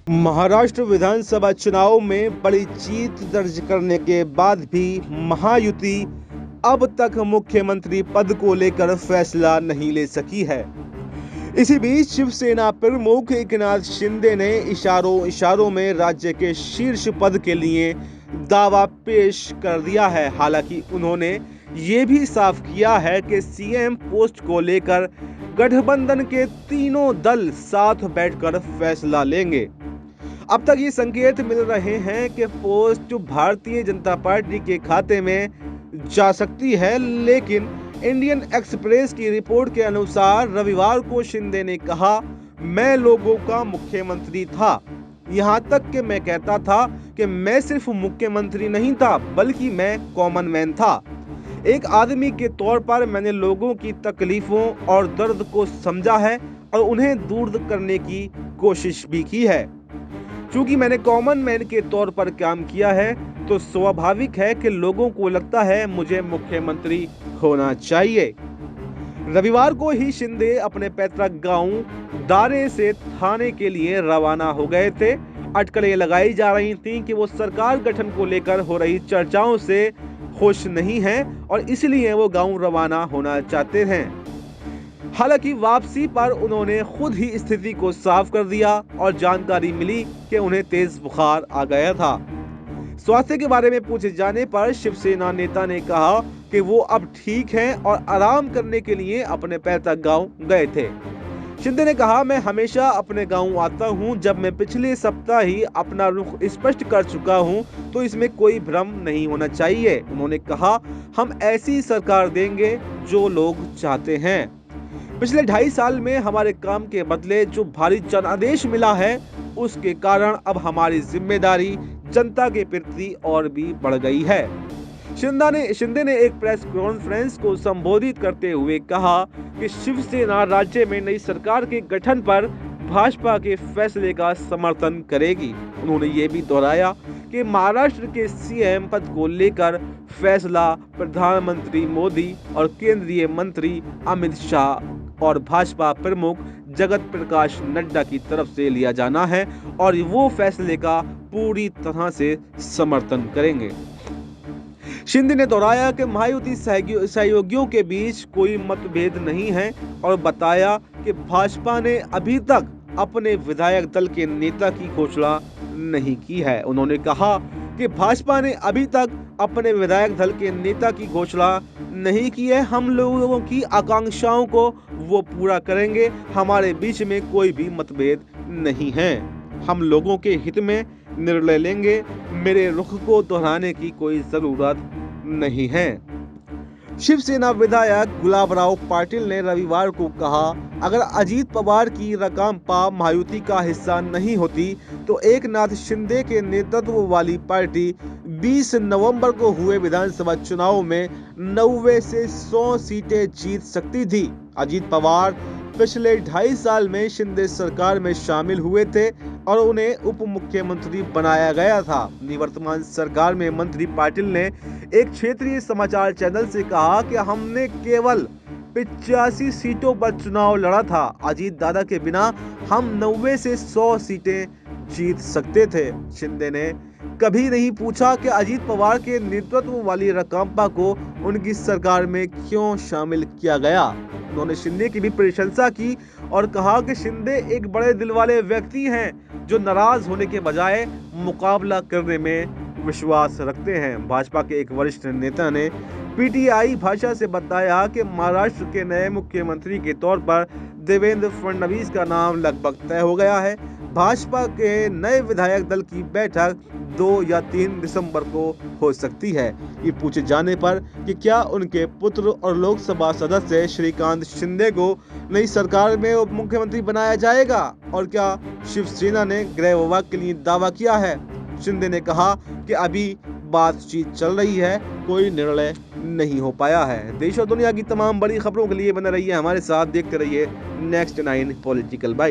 महाराष्ट्र विधानसभा चुनाव में बड़ी जीत दर्ज करने के बाद भी महायुति अब तक मुख्यमंत्री पद को लेकर फैसला नहीं ले सकी है। इसी बीच शिवसेना प्रमुख एकनाथ शिंदे ने इशारों में राज्य के शीर्ष पद के लिए दावा पेश कर दिया है। हालांकि उन्होंने ये भी साफ किया है कि सीएम पोस्ट को लेकर गठबंधन के तीनों दल साथ बैठकर फैसला लेंगे। अब तक ये संकेत मिल रहे हैं कि पोस्ट भारतीय जनता पार्टी के खाते में जा सकती है, लेकिन इंडियन एक्सप्रेस की रिपोर्ट के अनुसार रविवार को शिंदे ने कहा, मैं लोगों का मुख्यमंत्री था। यहाँ तक कि मैं कहता था कि मैं सिर्फ मुख्यमंत्री नहीं था बल्कि मैं कॉमन मैन था। एक आदमी के तौर पर मैंने लोगों की तकलीफों और दर्द को समझा है और उन्हें दूर करने की कोशिश भी की है। चूंकि मैंने कॉमन मैन के तौर पर काम किया है तो स्वाभाविक है कि लोगों को लगता है मुझे मुख्यमंत्री होना चाहिए। रविवार को ही शिंदे अपने पैतृक गांव दारे से थाने के लिए रवाना हो गए थे। अटकलें लगाई जा रही थीं कि वो सरकार गठन को लेकर हो रही चर्चाओं से खुश नहीं हैं और इसलिए वो गांव रवाना होना चाहते हैं। हालांकि वापसी पर उन्होंने खुद ही स्थिति को साफ कर दिया और जानकारी मिली कि उन्हें तेज बुखार आ गया था। स्वास्थ्य के बारे में पूछे जाने पर शिवसेना नेता ने कहा कि वो अब ठीक हैं और आराम करने के लिए अपने पैतृक गांव गए थे। शिंदे ने कहा, मैं हमेशा अपने गांव आता हूं। जब मैं पिछले सप्ताह ही अपना रुख स्पष्ट कर चुका हूं तो इसमें कोई भ्रम नहीं होना चाहिए। उन्होंने कहा, हम ऐसी सरकार देंगे जो लोग चाहते हैं। पिछले 2.5 साल में हमारे काम के बदले जो भारी जनादेश मिला है उसके कारण अब हमारी जिम्मेदारी जनता के प्रति और भी बढ़ गई है। शिंदे ने एक प्रेस कॉन्फ्रेंस को संबोधित करते हुए कहा कि शिवसेना राज्य में नई सरकार के गठन पर भाजपा के फैसले का समर्थन करेगी। उन्होंने ये भी दोहराया कि महाराष्ट्र के सीएम पद को लेकर फैसला प्रधानमंत्री मोदी और केंद्रीय मंत्री अमित शाह और भाजपा प्रमुख जगत प्रकाश नड्डा की तरफ से लिया जाना है और वो फैसले का पूरी तरह से समर्थन करेंगे। शिंदे ने दोहराया कि महायुति सहयोगियों के बीच कोई मतभेद नहीं है और बताया कि भाजपा ने अभी तक अपने विधायक दल के नेता की घोषणा नहीं की है। उन्होंने कहा कि भाजपा ने अभी तक अपने विधायक दल के नेता की घोषणा नहीं की है। हम लोगों की आकांक्षाओं को वो पूरा करेंगे। हमारे बीच में कोई भी मतभेद नहीं है। हम लोगों के हित में निर्णय लेंगे। मेरे रुख को दोहराने की कोई जरूरत नहीं है। शिवसेना विधायक गुलाबराव पाटिल ने रविवार को कहा, अगर अजीत पवार की राकांपा महायुति का हिस्सा नहीं होती तो एकनाथ शिंदे के नेतृत्व वाली पार्टी 20 नवंबर को हुए विधानसभा चुनाव में 90 से 100 सीटें जीत सकती थी। अजीत पवार पिछले 2.5 साल में शिंदे सरकार में शामिल हुए थे और उन्हें उप मुख्यमंत्री बनाया गया था। निवर्तमान सरकार में मंत्री पाटिल ने एक क्षेत्रीय समाचार चैनल से कहा कि हमने केवल 85 सीटों पर चुनाव लड़ा था। अजीत दादा के बिना हम 90 से 100 सीटें जीत सकते थे। शिंदे ने कभी नहीं पूछा कि अजीत पवार के नेतृत्व वाली राकांपा को उनकी सरकार में क्यों शामिल किया गया। उन्होंने शिंदे की भी प्रशंसा की और कहा कि शिंदे एक बड़े दिल वाले व्यक्ति हैं जो नाराज होने के बजाय मुकाबला करने में विश्वास रखते हैं। भाजपा के एक वरिष्ठ नेता ने पीटीआई भाषा से बताया कि महाराष्ट्र के नए मुख्यमंत्री के तौर पर देवेंद्र फडणवीस का नाम लगभग तय हो गया है। भाजपा के नए विधायक दल की बैठक 2 या 3 दिसंबर को हो सकती है। ये पूछे जाने पर कि क्या उनके पुत्र और लोकसभा सदस्य श्रीकांत शिंदे को नई सरकार में उप मुख्यमंत्री बनाया जाएगा और क्या शिवसेना ने गृह विभाग के लिए दावा किया है। शिंदे ने कहा कि अभी बातचीत चल रही है, कोई निर्णय नहीं हो पाया है। देश और दुनिया की तमाम बड़ी खबरों के लिए बने रहिए हमारे साथ, देखते रहिए Next 9 पॉलिटिकल बाइट।